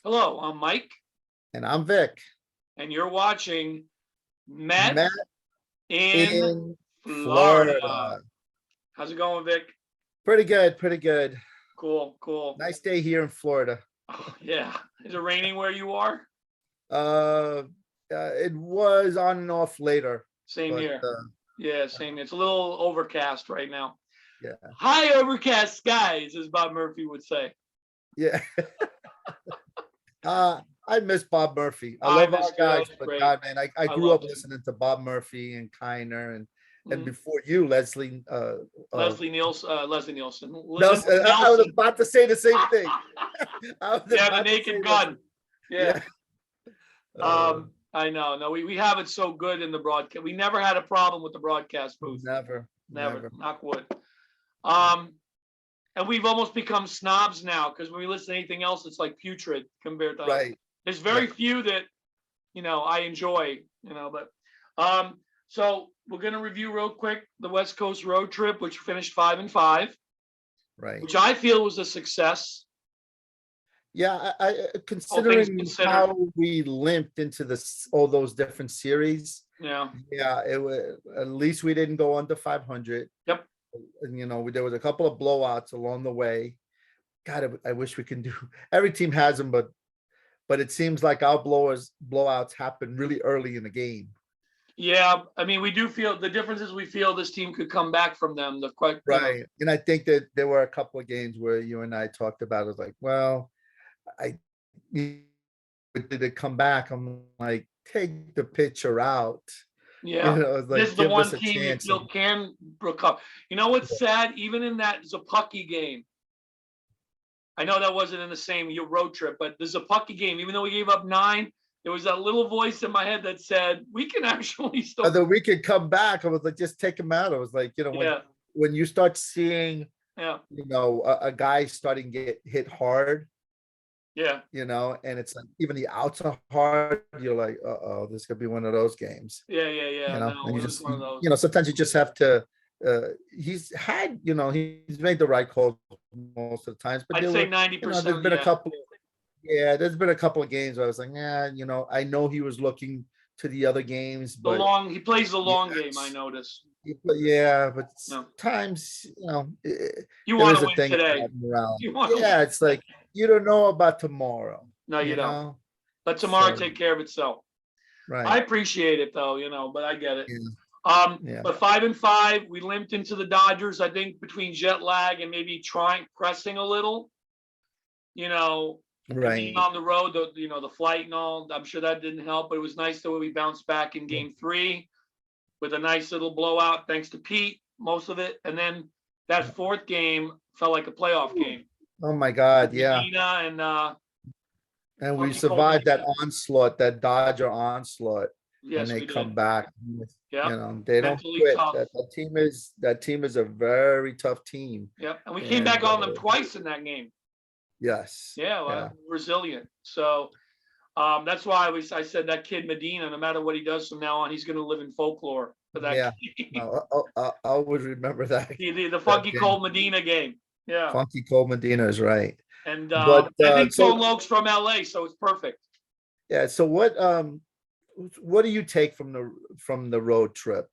Hello, I'm Mike, And I'm Vic. and you're watching METS Met in in Florida. Florida. How's it going, Vic? Pretty good, pretty good. Cool, cool. Nice day here in Florida. Oh, yeah. Is it raining where you are? It was on and off later, Same but here. Yeah, same. It's a little overcast right now. yeah, High overcast skies, as Bob Murphy would say. yeah. I miss Bob Murphy. I I love miss our guys, Joe. but Great. God, man, I I grew up loved him. listening to Bob Murphy and Kiner and Mhm. before you, Leslie. Leslie Nielsen. Leslie Nielsen. Nelson. I was about to say the same thing. I was Yeah, the about to say Naked the Gun. same- Yeah. Uh, I know. No, we have it so good in the broadcast. We never had a problem with the broadcast booth. never. Knock wood. And we've almost become snobs now because when we listen to anything else, it's like putrid compared to. Right. There's very right. few that I enjoy. But so we're gonna review real quick the West Coast road trip, which finished 5-5, Right. which I feel was a success. Yeah, I considering considered. how we limped into all those different series. Yeah. Yeah, it was at least we didn't go under 500. Yep. And there was a couple of blowouts along the way. God, I wish we can do. Every team has them, but it seems like our blowouts happen really early in the game. Yeah, I mean, we do feel the difference is we feel this team could come back from them. Right, and I think that there were a couple of games where you and I talked about it. Was like, well, did it come back? I'm like, take the pitcher out. Yeah, It's like, this is the give one us a team you chance. feel can recover. You know what's sad? Even in that Zapucky game, I know that wasn't in the same road trip, but the Zapucky game, even though we gave up 9, there was that little voice in my head that said, we can actually still. Although we could come back, I was like, just take him out. I was like, Yeah, when you start seeing, yeah, a guy starting to get hit hard, yeah, and it's like even the outs are hard, you're like, uh-oh, this could be one of those games. yeah. No, And you it was just, one of those. sometimes you just have to, he's made the right call most of the times, but I'd there say were, 90%. there's been a couple, there's been a couple of games where I was like, yeah, I know he was looking to the other games, but He plays the long game. I it's- notice. yeah, but No. sometimes, You there want is to a win thing today. about morale. You want to Yeah, win it's like, you don't know about tomorrow. No, you don't. know? Let tomorrow So, take care of itself. I right. appreciate it though, but I get it. Yeah. Yeah. But 5-5, we limped into the Dodgers, I think between jet lag and maybe pressing a little, and Right. being on the road, the flight and all. I'm sure that didn't help, but it was nice that we bounced back in game 3 with a nice little blowout, thanks to Pete, most of it. And then that 4th game felt like a playoff game. Oh my God, yeah. Medina And we Funky survived Cole that onslaught, that Dodger onslaught, yes, and they we come did. back. Yeah. They don't Mentally quit. tough. That team is a very tough team. Yep. And we came back on them twice in that game. Yes. Yeah, resilient. So that's why I said that kid Medina, no matter what he does from now on, he's going to live in folklore for that game. No, I always remember that. The Funky Cole Medina game. Yeah. Funky Cole Medina is right. And But I think Phil Lokes from LA, so it's perfect. Yeah. So what do you take from the road trip?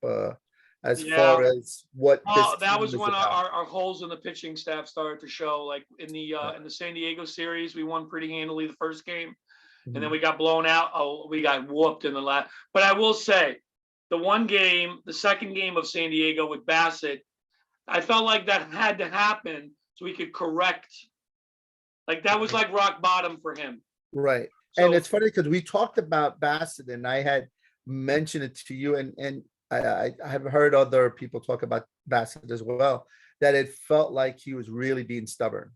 As far as what this that was team is when about? our holes in the pitching staff started to show. Like in the San Diego series, we won pretty handily the first game, and then we got blown out. Oh, we got whooped in the last. But I will say, the second game of San Diego with Bassett, I felt like that had to happen so we could correct. Like that was like rock bottom for him. Right. So, And it's funny because we talked about Bassett and I had mentioned it to you, and I have heard other people talk about Bassett as well, that it felt like he was really being stubborn.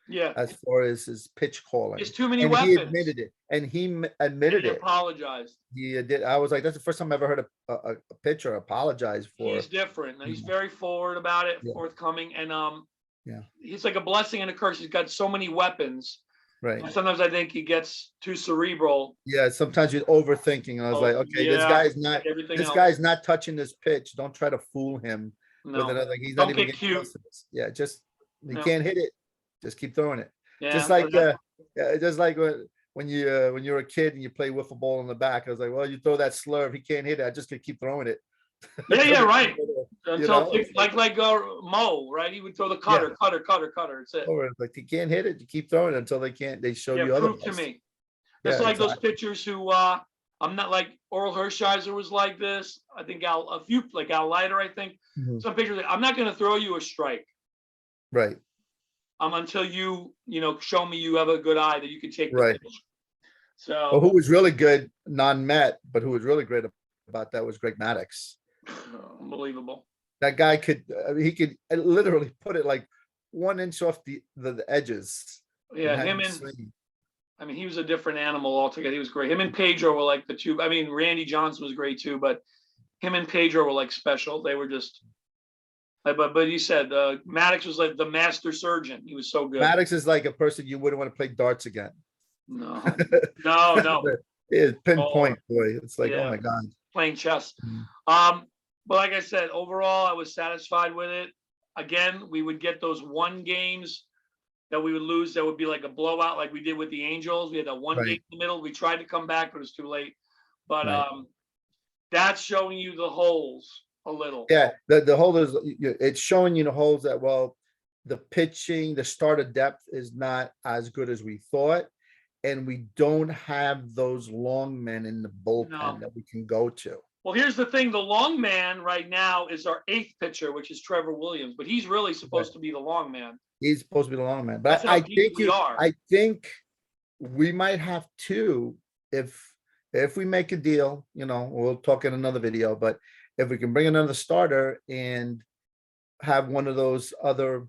Yeah. As far as his pitch calling. There's too many and weapons. He admitted it. And he admitted it. Apologized. He did. I was like, that's the first time I ever heard a pitcher apologize for. He's different. He's very forward about it, forthcoming. And he's like a blessing and a curse. He's got so many weapons. Right. And sometimes I think he gets too cerebral. Yeah, sometimes you're overthinking. And I was like, okay, this guy's not touching this pitch. Don't try to fool him with another. He's not even getting close to this. Yeah, just you can't hit it. Just keep throwing it. Yeah, just like when you're a kid and you play wiffle ball in the back. I was like, well, you throw that slurve, he can't hit it. I just gonna keep throwing it. Yeah, right. You Until know, it's like Mo, right? He would throw the yeah, cutter. That's it. or like you can't hit it, you keep throwing it until they show Yeah, you prove to otherwise. me. It's Yeah, like those exactly. pitchers who I'm not like Oral Hershiser was like this. I think a few like Al Leiter, I think. Mhm. Some pitchers, I'm not gonna throw you a strike. Right, Until you show me you have a good eye that you can take the right. pitch. Well, So who was really good, non-Met, but who was really great about that was Greg Maddux. unbelievable. That guy could, he could literally put it like 1 inch off the edges. Yeah, have him it and swinging. I mean he was a different animal altogether. He was great. Him and Pedro were like the two. I mean Randy Johnson was great too, but him and Pedro were like special. They were just. But you said Maddox was like the master surgeon. He was so good. Maddux is like a person you wouldn't want to play darts again. No, no. It's Oh, pinpoint, boy. It's like, oh yeah, my God. playing chess. Mm. But like I said, overall, I was satisfied with it. Again, we would get those one games that we would lose that would be like a blowout, like we did with the Angels. We had that one game Right, in the middle. We tried to come back, but it was too late. But right. that's showing you the holes a little. Yeah, the hole is, it's showing you the holes that, well, the pitching, the starter depth is not as good as we thought. And we don't have those long men in the No. bullpen that we can go to. Well, here's the thing. The long man right now is our eighth pitcher, which is Trevor Williams, but he's really supposed to be the long man. He's supposed to be the long man, That's but how deep we are. I think we might have to, if we make a deal, we'll talk in another video, but if we can bring another starter and have one of those other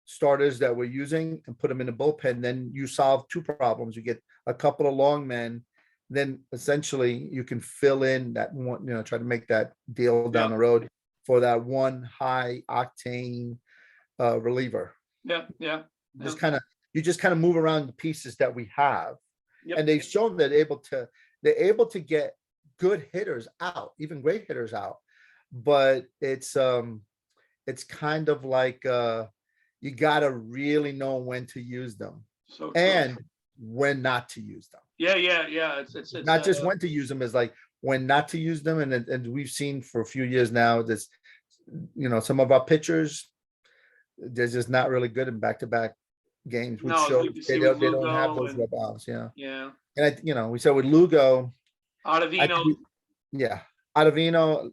starters that we're using and put them in the bullpen, then you solve two problems. You get a couple of long men, then essentially you can fill in that one, try to make that deal down the road for that one high octane reliever. Yeah. You just kind of move around the pieces that we have. Yep. And they've shown that they're able to get good hitters out, even great hitters out. But it's kind of like you gotta really know when to use them. So true. And when not to use them. Yeah. It's not just when to use them, is like when not to use them. And we've seen for a few years now this, some of our pitchers, they're just not really good in back-to-back games, which shows they don't have those rebounds. Yeah. And we said with Lugo, Ottavino. Ottavino,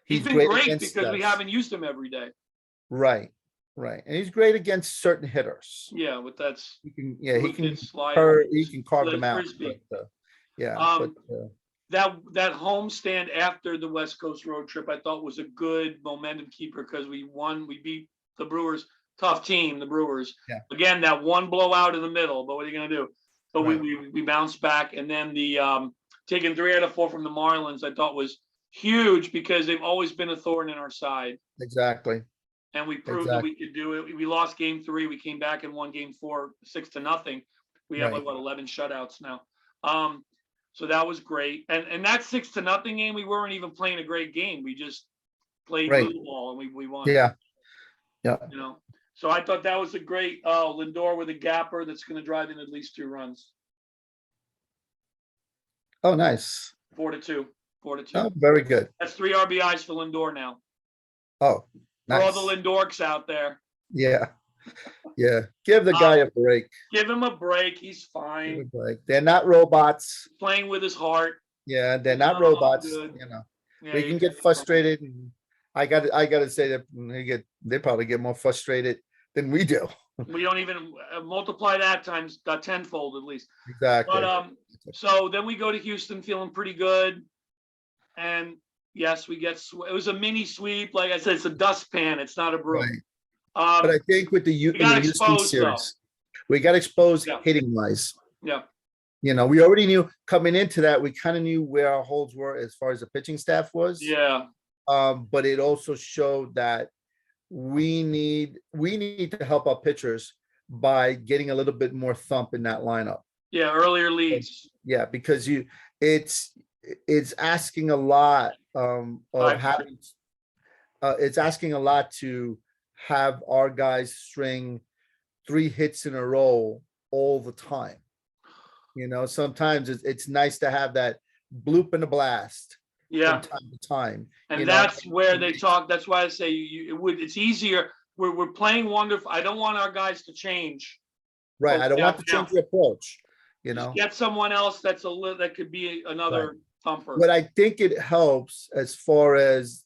he's been great because we haven't used him every day. Right. And he's great against certain hitters. Yeah, with that. He can carve them out. That homestand after the West Coast road trip, I thought was a good momentum keeper because we beat the Brewers, tough team, the Brewers. Yeah. Again, that one blowout in the middle, but what are you going to do? But right. we bounced back, and then the taking 3 out of 4 from the Marlins, I thought was huge because they've always been a thorn in our side. Exactly. And we proved that we could do it. We lost game 3. We came back and won game 4, 6-0. We have 11 shutouts now. So that was great. And that 6-0 game, we weren't even playing a great game. We just played blue ball and we won. Yeah. So I thought that was a great Lindor with a gapper that's going to drive in at least 2 runs. Oh, nice. 4-2. Oh, very good. That's 3 RBIs for Lindor now. Oh, nice. For all the Lindorks out there. Yeah. Give the guy a break. Give him a break. He's fine. They're not robots. Playing with his heart. Yeah, they're not robots. We can get frustrated. And I got to say that they probably get more frustrated than we do. We don't even multiply that times tenfold at least. Exactly. But so then we go to Houston feeling pretty good, and yes, we get. It was a mini sweep. Like I said, it's a dustpan. It's not a broom. Right. But I think with the Houston series, we got exposed hitting wise. Yeah. We already knew coming into that. We kind of knew where our holes were as far as the pitching staff was. Yeah. But it also showed that we need to help our pitchers by getting a little bit more thump in that lineup. Yeah, earlier leads. Yeah, because it's asking a lot of having. It's asking a lot to have our guys string 3 hits in a row all the time. Sometimes it's nice to have that bloop and a blast Yeah. from time to time. And that's where they talk. That's why I say it's easier. We're playing wonderful. I don't want our guys to change. Right. I don't want to change the approach, Just get someone else that could be another thumper. What I think it helps as far as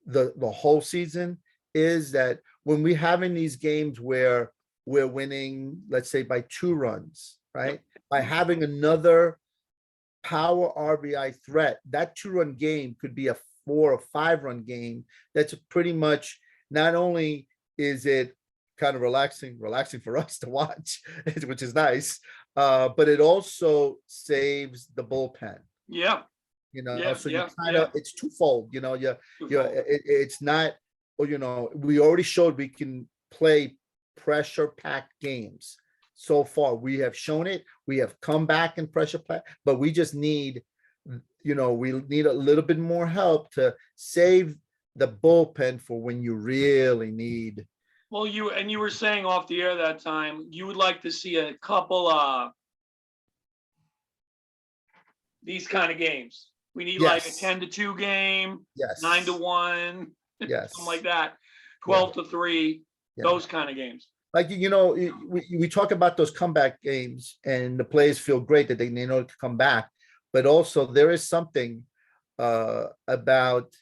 the whole season is that when we're having these games where we're winning, let's say by 2 runs, right? By having another power RBI threat, that 2-run game could be a 4 or 5-run game. That's pretty much, not only is it kind of relaxing for us to watch, which is nice, but it also saves the bullpen. Yeah. So you kind of, it's twofold, it's not, we already showed we can play pressure packed games. So far, we have shown it. We have come back in pressure pack, but we just need, we need a little bit more help to save the bullpen for when you really need. Well, you were saying off the air that time, you would like to see a couple these kind of games. We need like a 10-2 game, 9-1, something like that, 12-3, those kind of games. Like, we talk about those comeback games and the players feel great that they know to come back, but also there is something about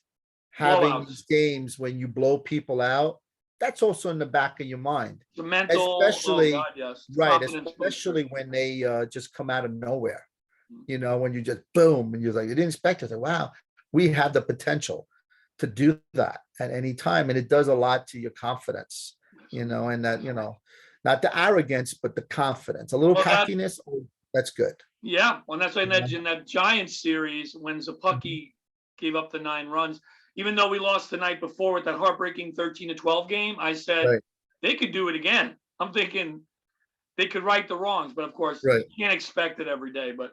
having these games when you blow people out. That's also in the back of your mind. The mental, especially, right, especially when they just come out of nowhere. When you just boom, and you're like, you didn't expect it. Like, wow, we have the potential to do that at any time. And it does a lot to your confidence, and that, not the arrogance, but the confidence, a little cockiness. That's good. Yeah. Well, that's why in that Giants series, when Zapucki gave up the 9 runs, even though we lost the night before with that heartbreaking 13-12 game, I said they could do it again. I'm thinking they could right the wrongs, but of course you can't expect it every day. But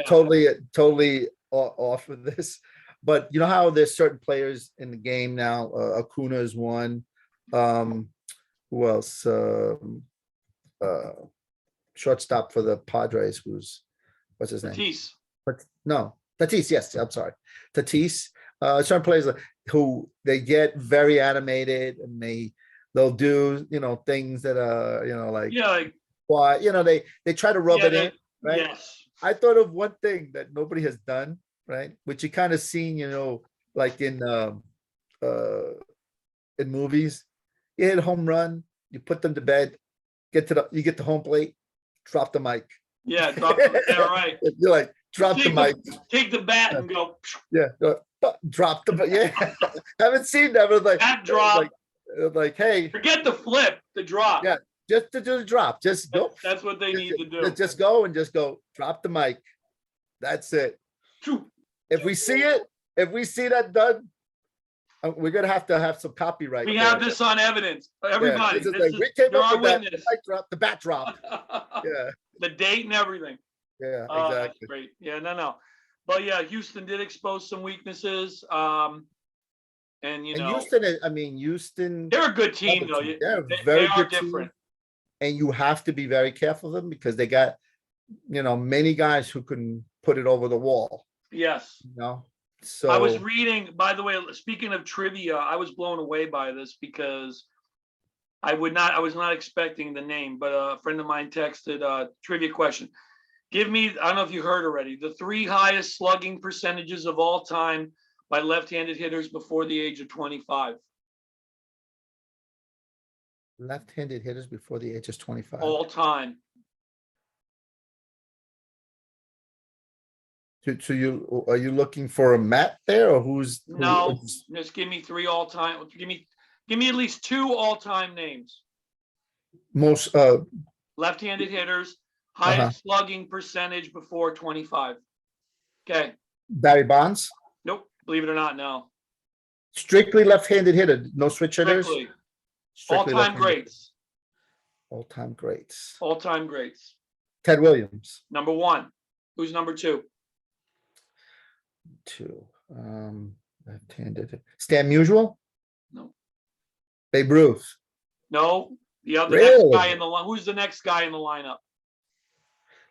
totally off of this. But you know how there's certain players in the game now. Acuna is one. Who else? Shortstop for the Padres. What's his name? Tatis. No, Tatis. Yes, I'm sorry, Tatis. Certain players who they get very animated and they'll do things that why they try to rub it in, right? Yes. I thought of one thing that nobody has done, right? Which you kind of seen, like in movies. You hit a home run, you put them to bed, you get the home plate, drop the mic. Yeah, right. You're like, drop the mic. Take the bat and go. Yeah, drop the haven't seen that, but bat drop. Like, hey, forget the flip, the drop. Yeah, just to do the drop. Just go. That's what they need to do. Just go and just go. Drop the mic. That's it. If we see that done, we're gonna have to have some copyright. We have this on evidence. Everybody, we came up with that. The bat drop. Yeah. The date and everything. Yeah, exactly. That's great. Yeah, no. But yeah, Houston did expose some weaknesses. And Houston. They're a good team, though. They're a very good team. And you have to be very careful of them because they got, many guys who can put it over the wall. Yes. So I was reading, by the way, speaking of trivia, I was blown away by this because I was not expecting the name, but a friend of mine texted a trivia question. Give me, I don't know if you heard already, the 3 highest slugging percentages of all time by left-handed hitters before the age of 25. Left-handed hitters before the age of 25. All time. So are you looking for a Matt there, or who's? No, just give me 3 all time. Give me at least 2 all time names. Most left-handed hitters, highest slugging percentage before 25. Okay. Barry Bonds? Nope. Believe it or not, no. Strictly left-handed hitter, no switch hitters. Strictly all-time greats. All-time greats. All-time greats. Ted Williams. Number 1. Who's number 2? 2. Left-handed. Stan Musial? No. Babe Ruth? No. The other next guy in the line. Who's the next guy in the lineup?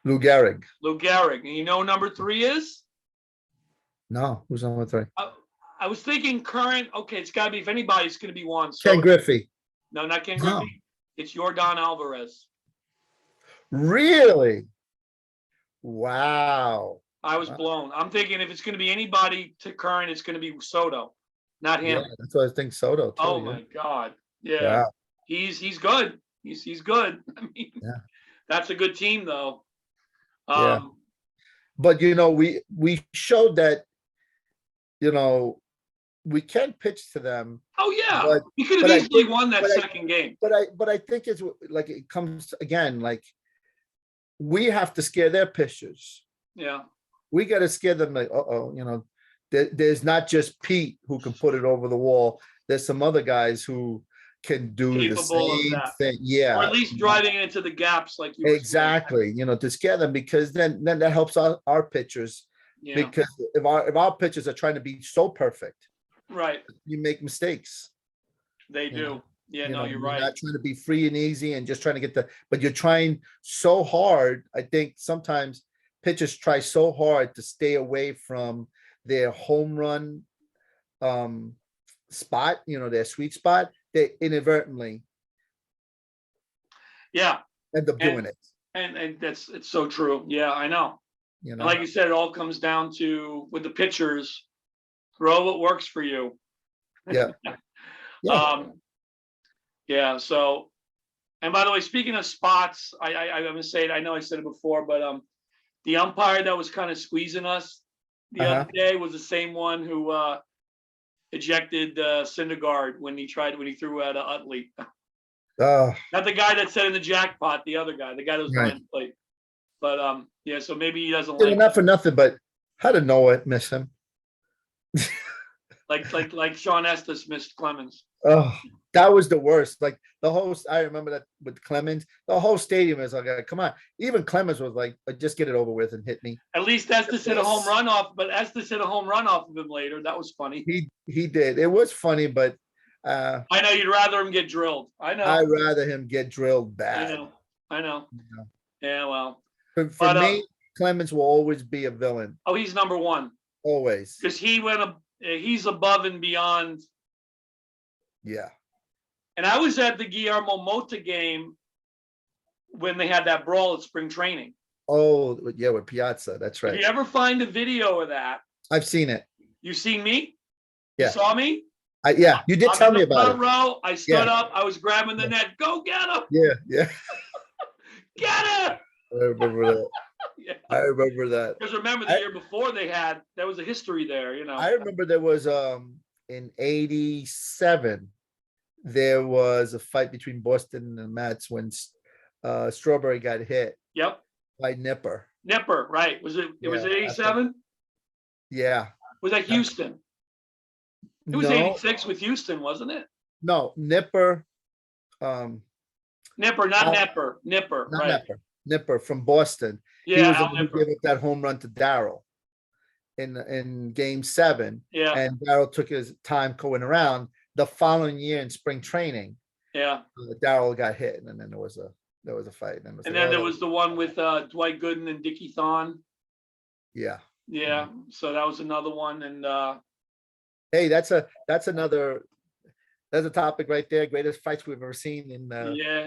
Lou Gehrig. Lou Gehrig. And you know who number 3 is? No, who's number 3? I was thinking current. Okay, it's got to be, if anybody, it's going to be one. So Ken Griffey. no, not Ken No. Griffey. It's Yordan Alvarez. Really? Wow. I was blown. I'm thinking if it's going to be anybody to current, it's going to be Soto, not him. Yeah, that's what I think. Soto. Too, Oh yeah. my God. Yeah. Wow. He's good. He's good. I mean, Yeah. That's a good team though. Yeah. But we showed that, we can pitch to them. Oh yeah. But We could have easily won that second game. But I think it's like, it comes again, like, we have to scare their pitchers. Yeah. We got to scare them, like, there's not just Pete who can put it over the wall. There's some other guys who can do the Capable of same that. thing. Yeah. Or at least driving it into the gaps like you were saying. Exactly. To scare them, because then that helps our pitchers. Yeah. Because if our pitchers are trying to be so perfect, Right. you make mistakes. They do. Yeah, no, you're right. Not trying to be free and easy and just trying to get but you're trying so hard. I think sometimes pitchers try so hard to stay away from their home run spot, their sweet spot. They inadvertently end up doing it. And it's so true. Yeah, I know. And like you said, it all comes down to, with the pitchers, throw what works for you. Yeah. Yeah. So, and by the way, speaking of spots, I'm gonna say it. I know I said it before, but the umpire that was kind of squeezing us the other day was the same one who ejected Syndergaard when he threw at Utley. Not the guy that said in the jackpot, the other guy, the guy that was behind the plate. But yeah, so maybe he doesn't like. Not for nothing, but how did Noah miss him? like Sean Estes missed Clemens. Oh, that was the worst. Like I remember that with Clemens, the whole stadium is like, come on. Even Clemens was like, just get it over with and hit me. At least Estes hit a home run off, but Estes hit a home run off of him later. That was funny. He did. It was funny, but I know you'd rather him get drilled. I know. I'd rather him get drilled bad. I know. Yeah, well. For me, Clemens will always be a villain. Oh, he's number one. Always. Because he's above and beyond. Yeah. And I was at the Guillermo Mota game when they had that brawl at spring training. Oh, yeah, with Piazza. That's right. If you ever find a video of that. I've seen it. You seen me? Yeah. You saw me? Yeah, you did tell me about it. Row, I stood up. I was grabbing the net. Go get him. Yeah. Get him. I remember that. I remember that. Because remember the year before there was a history there, I remember there was in '87 there was a fight between Boston and Mets when Strawberry got hit. Yep. By Nipper. Nipper, right? Was it was it '87? Yeah. Was that Houston? It was '86 with Houston, wasn't it? No, Nipper. Nipper, not Nepper. Nipper, not right? Nipper from Boston. Yeah, he was the one who gave up that home run to Darryl in Game 7. Yeah, and Darryl took his time going around. The following year in spring training, Darryl got hit, and then there was a fight. And then there was the one with Dwight Gooden and Dickie Thon. Yeah. Yeah. So that was another one, and hey, that's a topic right there. Greatest fights we've ever seen in.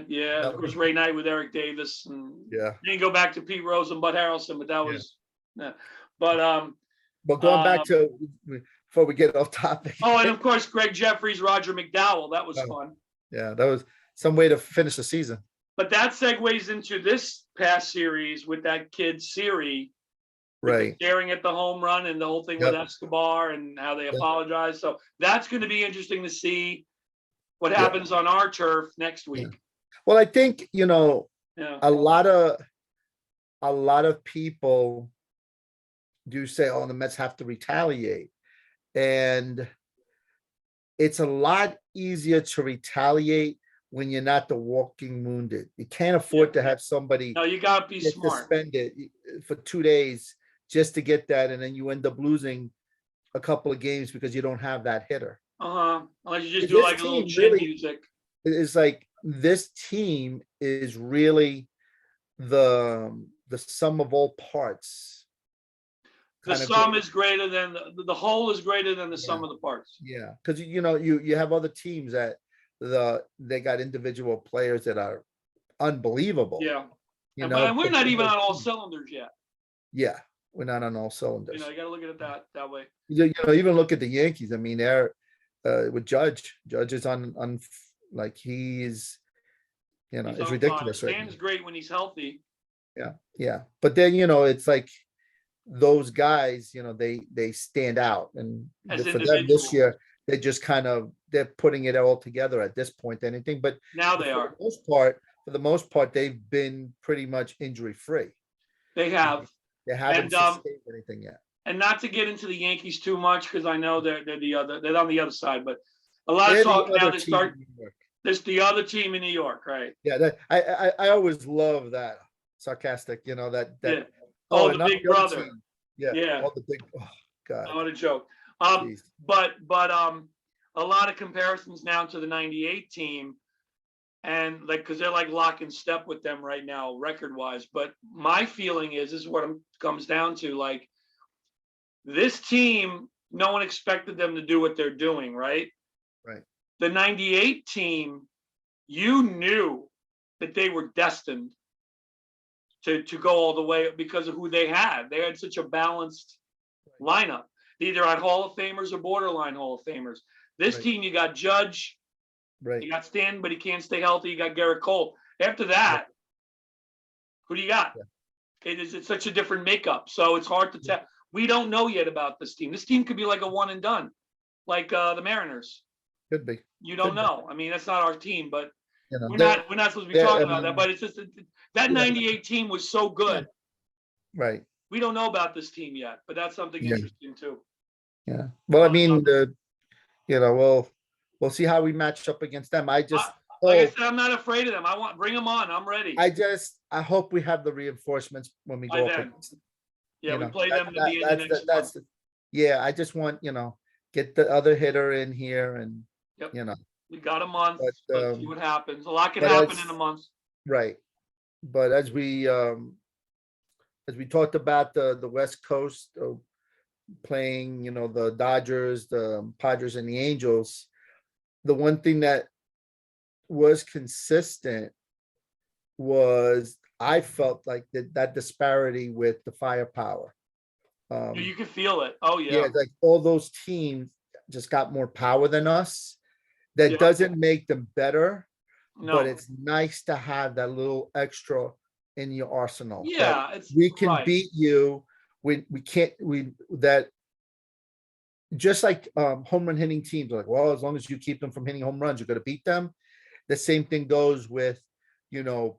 Yeah. Of course, Ray Knight with Eric Davis, and you can go back to Pete Rose and Bud Harrelson, but that was. But going back to before we get off topic. Oh, and of course, Greg Jeffries, Roger McDowell. That was fun. Yeah, that was some way to finish the season. But that segues into this past series with that kid Siri. Right. Staring at the home run and the whole thing with Escobar and how they apologize. So that's going to be interesting to see what happens on our turf next week. Well, I think, a lot of people do say, oh, the Mets have to retaliate. And it's a lot easier to retaliate when you're not the walking wounded. You can't afford to have somebody you got to be smart. Suspended for 2 days just to get that, and then you end up losing a couple of games because you don't have that hitter. Unless you just do like a little chin music. It's like this team is really the the sum of all parts. The kind of sum go- is greater than, the whole is greater than the Yeah. sum of the parts. Yeah, because you have other teams that they got individual players that are unbelievable. Yeah. You But know, we're but not then even there's on all teams- cylinders yet. Yeah, we're not on all cylinders. You got to look at it that way. Even look at the Yankees. I mean, they're with Judge. Judge is on like he's He's it's on fire. ridiculous right Stan's now. great when he's healthy. Yeah, yeah. But then it's like those guys, they stand out, and As for them this individuals. year, they just they're putting it all together at this point. Anything, but Now they for are. the most part, they've been pretty much injury free. They have. They haven't And sustained anything yet. and not to get into the Yankees too much, because I know they're on the other side, but a lot They're of the talk now. other team in New York. There's the other team in New York, right? Yeah, that I always love that sarcastic, that Yeah. Oh, the not big the other brother. team. Yeah, Yeah. all the big. Oh God, Not a joke. jeez. But a lot of comparisons now to the '98 team, and because they're like lock and step with them right now, record wise. But my feeling is what it comes down to. Like this team, no one expected them to do what they're doing, right? Right. The '98 team, you knew that they were destined to go all the way because of who they had. They had such a balanced lineup. They either had Hall of Famers or borderline Hall of Famers. This Right. team, you got Judge, Right. you got Stan, but he can't stay healthy. You got Garrett Cole. After that, who do you got? Yeah. It's such a different makeup, so it's hard to tell. We don't know yet about this team. This team could be like a one and done, like the Mariners. Could be. You don't Could be. know. I mean, that's not our team, but we're they're- not supposed to be they're- talking I about that. mean, But it's just that '98 team was so good. Right. We don't know about this team yet, but that's something Yeah. interesting too. Yeah. Well, I mean, we'll see how we match up against them. I just Like I hope, said, I'm not afraid of them. Bring them on. I'm ready. I hope we have the reinforcements when we By go up then. against them. Yeah, we know, play them at the end of next that's month. yeah. I just want get the other hitter in here, and Yep. you know We got a month. But, Let's see what happens. A lot can but happen as- in a month. right. But as we talked about the West Coast playing, the Dodgers, the Padres, and the Angels, the one thing that was consistent was I felt like that disparity with the firepower. You can feel it. Oh Yeah, yeah. like all those teams just got more power than us. That Yeah. doesn't make them better, No. but it's nice to have that little extra in your arsenal. that Yeah, it's we can right. beat you. We can't that just like home run hitting teams are like, well, as long as you keep them from hitting home runs, you're gonna beat them. The same thing goes with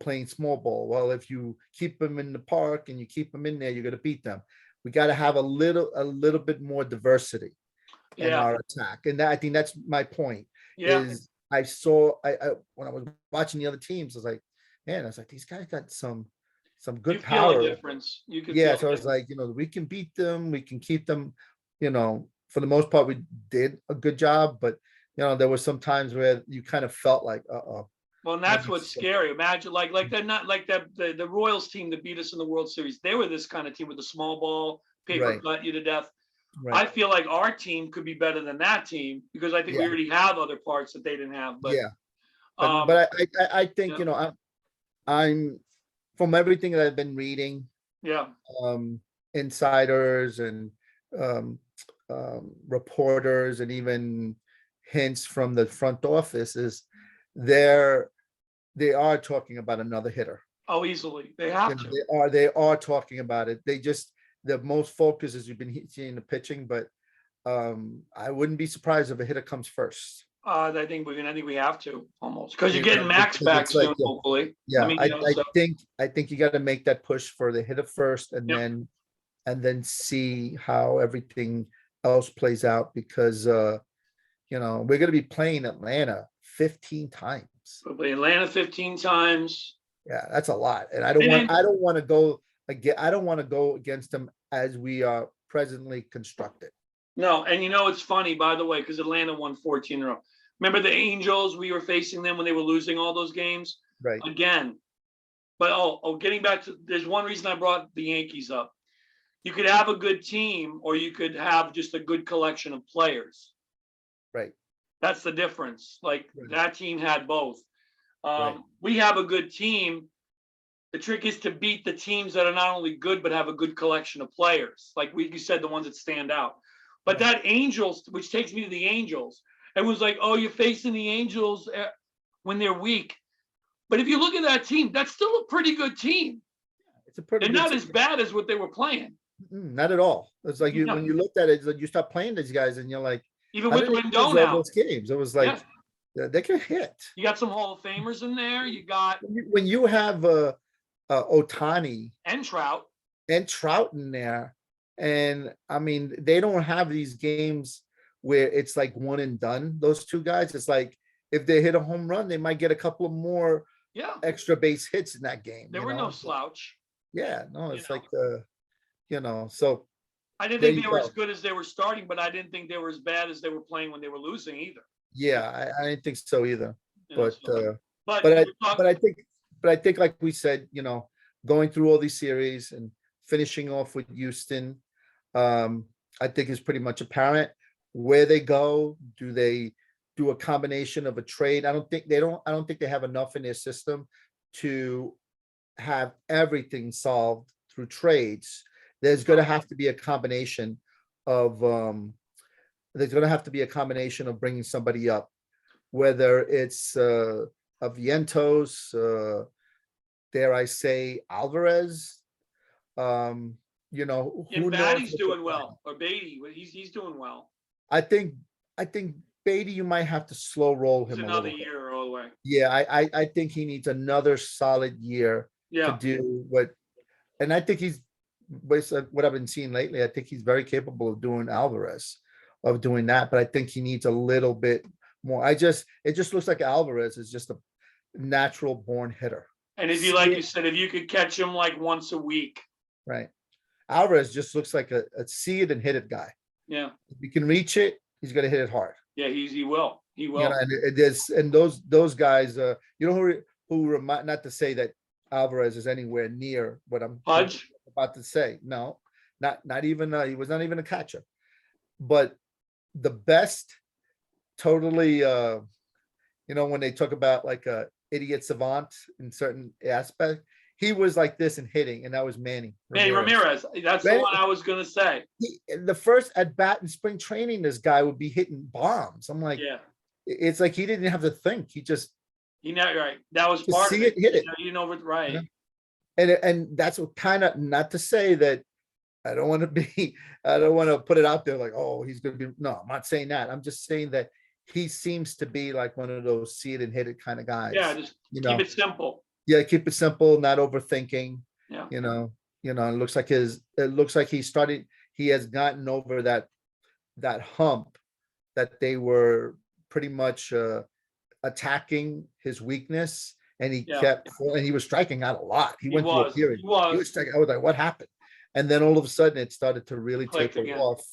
playing small ball. Well, if you keep them in the park and you keep them in there, you're gonna beat them. We got to have a little bit more diversity in Yeah. our attack, and I think that's my point. Yeah. Is I saw when I was watching the other teams, I was like, man, I was like, these guys got some good You feel a power. difference. You can Yeah, feel so I a was like, we can beat them, we can keep them. For the most part, we did a good job, but there were some times where you kind of felt like, Well, and that's maybe what's so. scary. Imagine like they're not like the Royals team that beat us in the World Series. They were this kind of team with the small ball, paper Right. cut you to death. I right, feel like our team could be better than that team because I think we Yeah. already have other parts that they didn't have. But yeah, um, but I think yeah. I'm from everything that I've been reading, yeah, insiders and reporters, and even hints from the front office is they are talking about another hitter. oh, easily they have to. They are talking about it. The most focus is you've been seeing the pitching, but I wouldn't be surprised if a hitter comes first. I think we have to almost because you're Yeah, getting Max because back it's like, soon, hopefully. Yeah, I mean, I think you got to make that push for the hitter first, and Yep. then see how everything else plays out, because we're going to be playing Atlanta 15 times. we'll play Atlanta 15 times. Yeah, that's a lot, and I And then- don't want to go again. I don't want to go against them as we are presently constructed. No, and it's funny, by the way, because Atlanta won 14 in a row. Remember the Angels? We were facing them when they were losing all those games Right. again. But getting back to, there's one reason I brought the Yankees up. You could have a good team, or you could have just a good collection of players. Right. That's the difference. Like Right. that team had both. Right. We have a good team. The trick is to beat the teams that are not only good but have a good collection of players. Like you said, the ones that stand out. But Right. that Angels, which takes me to the Angels, it was like, oh, you're facing the Angels when they're weak. But if you look at that team, that's still a pretty good team. It's a pretty They're good not team. as bad as what they were playing. Not at all. It's like No. when you looked at it, it's like you start playing these guys and you're like, Even how with did they lose Rendon all out, those games? It was like they can hit. you got some Hall of Famers in there. You got When you have Otani and Trout. and Trout in there, and I mean they don't have these games where it's like one and done. Those two guys, it's like if they hit a home run, they might get a couple of more Yeah, extra base hits in that game. there you were know? no slouch. Yeah, no, You it's know. like so I didn't there think you they were as go. good as they were starting, but I didn't think they were as bad as they were playing when they were losing either. Yeah, I didn't think so either. You know, But so, but but you were talking, I think like we said, going through all these series and finishing off with Houston, I think is pretty much apparent where they go. Do they do a combination of a trade? I don't think they have enough in their system to have everything solved through trades. There's going to have to be a combination of bringing somebody up, whether it's a Vientos, dare I say Alvarez. and Who knows Batty's what doing the well, or Beatty, he's doing well. I think Beatty, you might have to slow roll He's him a another little bit. year all the way. Yeah, I think he needs another solid year to Yeah, do what, and I think he's based on what I've been seeing lately. I think he's very capable of doing Alvarez, of doing that, but I think he needs a little bit more. It just looks like Alvarez is just a natural born hitter. and if you, See like you it, said, if you could catch him like once a week, right? Alvarez just looks like a see it and hit it guy. yeah, If he can reach it, he's gonna hit it hard. yeah, he will. And those guys, who remind, not to say that Alvarez is anywhere near what I'm Pudge. about to say. No, not even he was not even a catcher, but the best, totally. When they talk about like a idiot savant in certain aspect, he was like this in hitting, and that was Manny Ramirez. That's the one I was gonna say. The first at bat in spring training, this guy would be hitting bombs. I'm like, Yeah, it's like he didn't have to think. He just right. That was to part of see it. it, hit it. You know, right. You know? And that's what kind of, not to say that I don't want to put it out there like, oh, he's going to be, no, I'm not saying that. I'm just saying that he seems to be like one of those see it and hit it kind of guys. Yeah, just keep it simple. Yeah, keep it simple, not overthinking. Yeah. It looks like he has gotten over that hump that they were pretty much attacking his weakness, and he was striking out a lot. He went through a period. He was striking. I was like, what happened? And then all of a sudden it started to really taper off.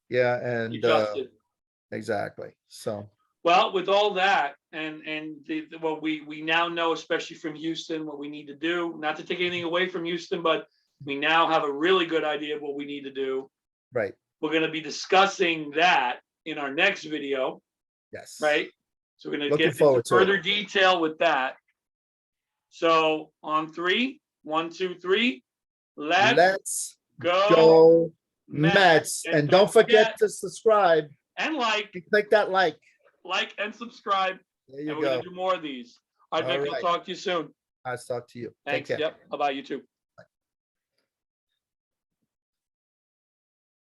Yeah, and exactly. So well, with all that and what we now know, especially from Houston, what we need to do, not to take anything away from Houston, but we now have a really good idea of what we need to do. Right. We're going to be discussing that in our next video. Yes. Right. So we're going to get into further detail with that. So on 3, 1, 2, 3, let's go Mets. And don't forget to subscribe and click that like and subscribe. There you and go. We're going to do more of these. All right, Vic, I'll talk to you soon. I'll talk to you. Thanks. Take care. Yep. Bye-bye, you too.